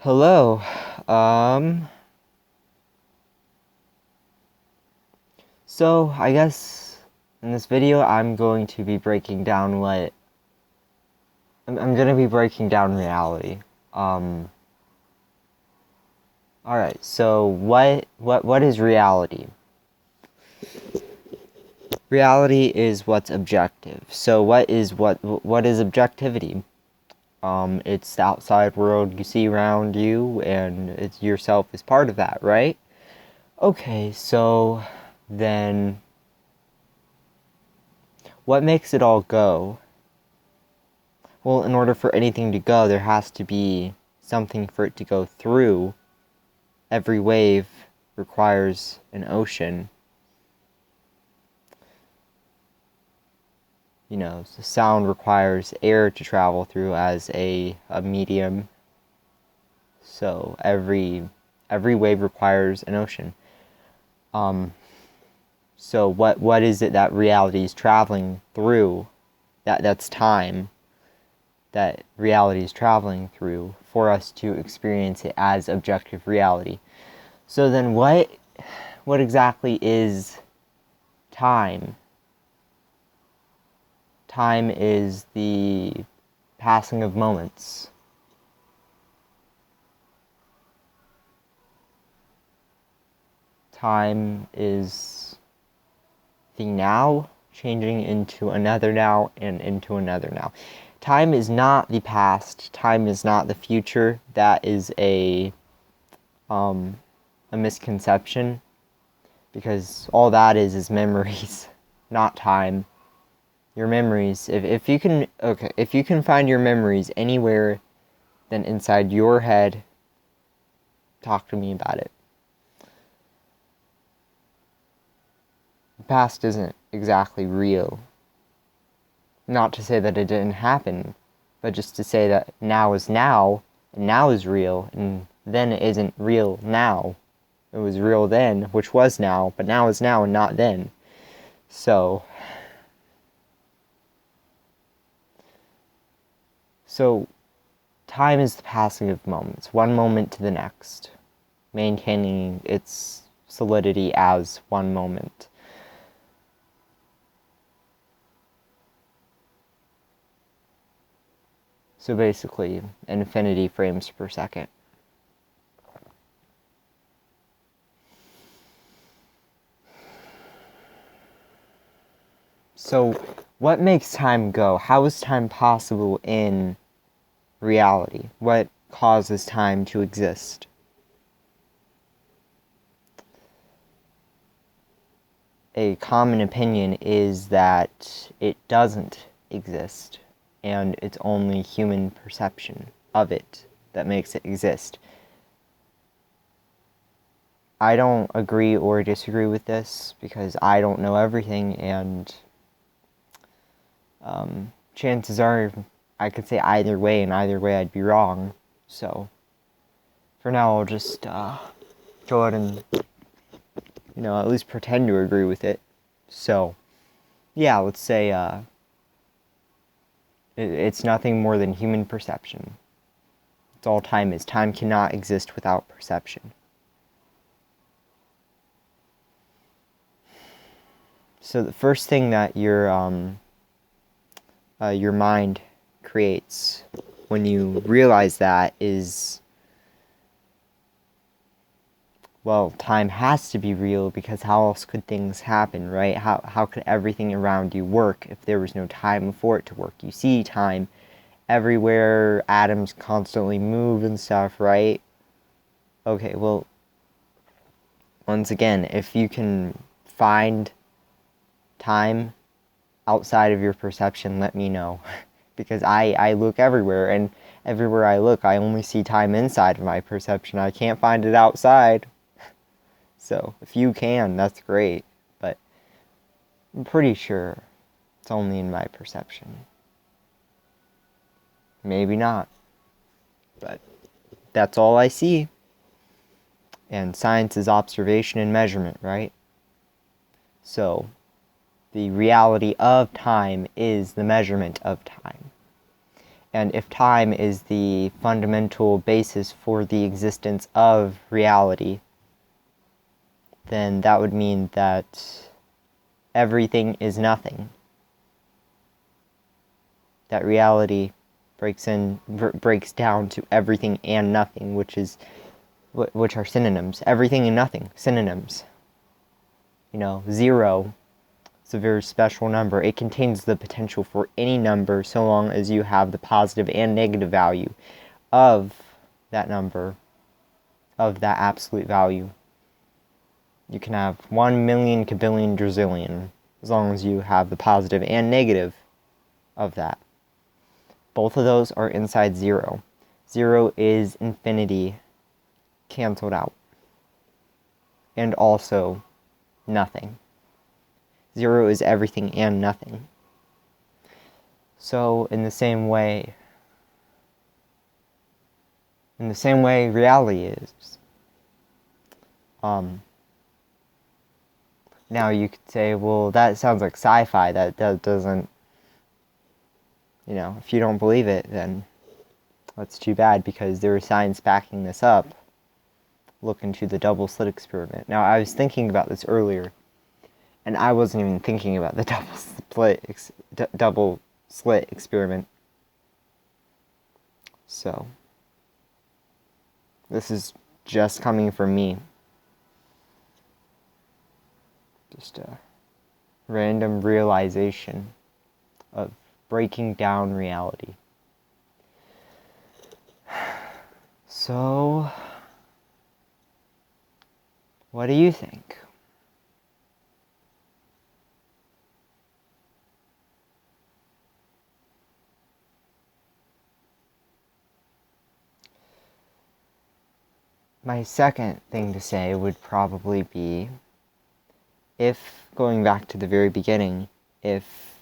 Hello. So I guess in this video I'm going to be breaking down I'm going to be breaking down reality. All right. So what is reality? Reality is what's objective. So what is objectivity? It's the outside world you see around you, and it's yourself is part of that, right? Okay, so then what makes it all go? Well, in order for anything to go, there has to be something for it to go through. Every wave requires an ocean. You know, the sound requires air to travel through as a medium. So every wave requires an ocean. So what is it that reality is traveling through? That's time. That reality is traveling through for us to experience it as objective reality. So then what exactly is time? Time is the passing of moments. Time is the now changing into another now and into another now. Time is not the past. Time is not the future. That is a misconception, because all that is memories, not time. Your memories, if you can find your memories anywhere than inside your head, talk to me about it. The past isn't exactly real. Not to say that it didn't happen, but just to say that now is now, and now is real, and then it isn't real now. It was real then, which was now, but now is now and not then. So time is the passing of moments, one moment to the next, maintaining its solidity as one moment. So basically, infinity frames per second. So what makes time go? How is time possible in reality? What causes time to exist? A common opinion is that it doesn't exist, and it's only human perception of it that makes it exist. I don't agree or disagree with this, because I don't know everything, and chances are I could say either way, and either way I'd be wrong. So for now, I'll just go ahead and at least pretend to agree with it. So yeah, let's say it's nothing more than human perception. That's all time is. Time cannot exist without perception. So the first thing that your mind creates when you realize that is, well, time has to be real, because how else could things happen, right? How could everything around you work if there was no time for it to work? You see time everywhere, atoms constantly move and stuff, right? Okay, well, once again, if you can find time outside of your perception, let me know. Because I look everywhere, and everywhere I look, I only see time inside of my perception. I can't find it outside. So if you can, that's great. But I'm pretty sure it's only in my perception. Maybe not. But that's all I see. And science is observation and measurement, right? So the reality of time is the measurement of time. And if time is the fundamental basis for the existence of reality, then that would mean that everything is nothing. That reality breaks down to everything and nothing, which are synonyms. Everything and nothing, synonyms. Zero is a very special number. It contains the potential for any number so long as you have the positive and negative value of that number, of that absolute value. You can have 1,000,000, kabillion, drazillion, as long as you have the positive and negative of that. Both of those are inside zero. Zero is infinity canceled out. And also nothing. Zero is everything and nothing. So in the same way reality is. Now you could say, well, that sounds like sci-fi. That doesn't, if you don't believe it, then that's too bad, because there is science backing this up. Look into the double slit experiment. Now, I was thinking about this earlier, and I wasn't even thinking about the double slit experiment. So, this is just coming from me. Just a random realization of breaking down reality. So, what do you think? My second thing to say would probably be, if, going back to the very beginning, if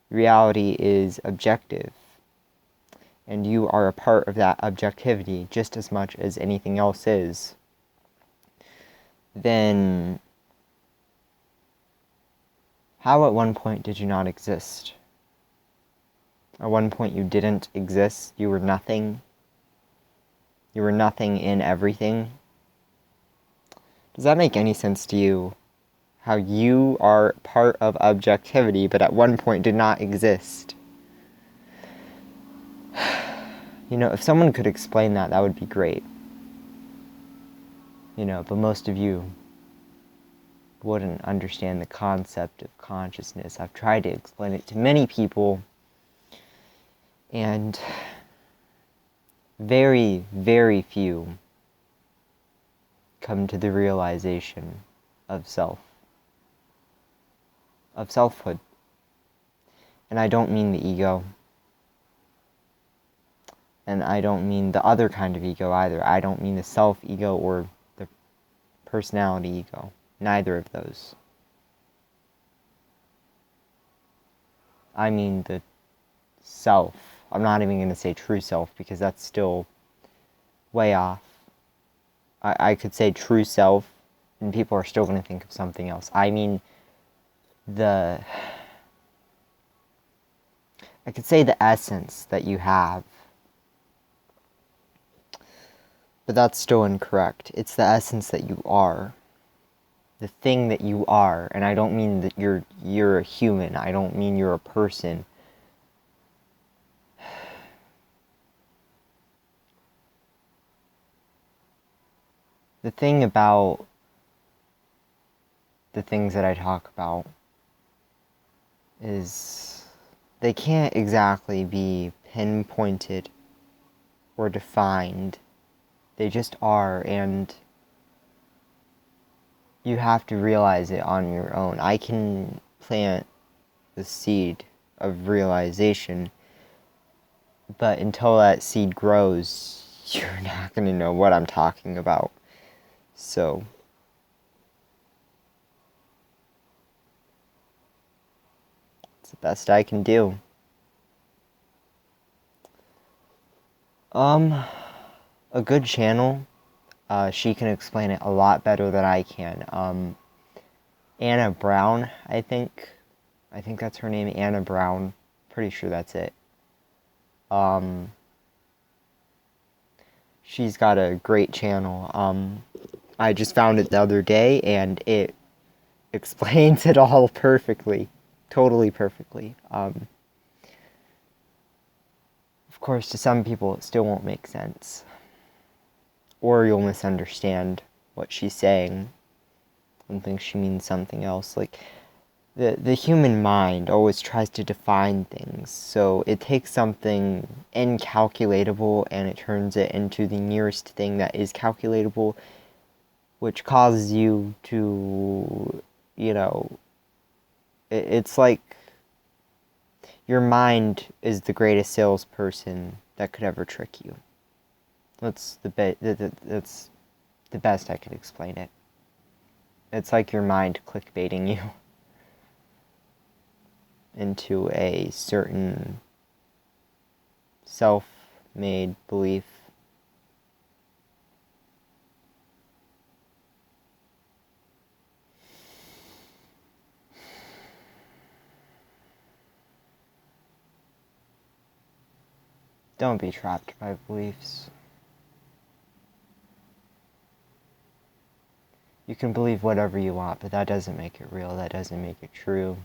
reality is objective, and you are a part of that objectivity just as much as anything else is, then how at one point did you not exist? At one point you didn't exist, you were nothing. You were nothing in everything. Does that make any sense to you? How you are part of objectivity, but at one point did not exist. If someone could explain that, that would be great. But most of you wouldn't understand the concept of consciousness. I've tried to explain it to many people, and very, very few come to the realization of self, of selfhood. And I don't mean the ego. And I don't mean the other kind of ego either. I don't mean the self-ego or the personality ego. Neither of those. I mean the self. I'm not even going to say true self, because that's still way off. I could say true self, and people are still going to think of something else. I mean I could say the essence that you have. But that's still incorrect. It's the essence that you are. The thing that you are. And I don't mean that you're a human. I don't mean you're a person. The thing about the things that I talk about is they can't exactly be pinpointed or defined. They just are, and you have to realize it on your own. I can plant the seed of realization, but until that seed grows, you're not going to know what I'm talking about. So, it's the best I can do. A good channel, she can explain it a lot better than I can. Anna Brown, I think that's her name, Anna Brown. Pretty sure that's it. She's got a great channel. I just found it the other day, and it explains it all perfectly, totally perfectly. Of course, to some people, it still won't make sense, or you'll misunderstand what she's saying and think she means something else. Like, the human mind always tries to define things, so it takes something incalculatable and it turns it into the nearest thing that is calculatable, which causes you to, you know, it's like your mind is the greatest salesperson that could ever trick you. That's that's the best I could explain it. It's like your mind clickbaiting you into a certain self-made belief. Don't be trapped by beliefs. You can believe whatever you want, but that doesn't make it real. That doesn't make it true.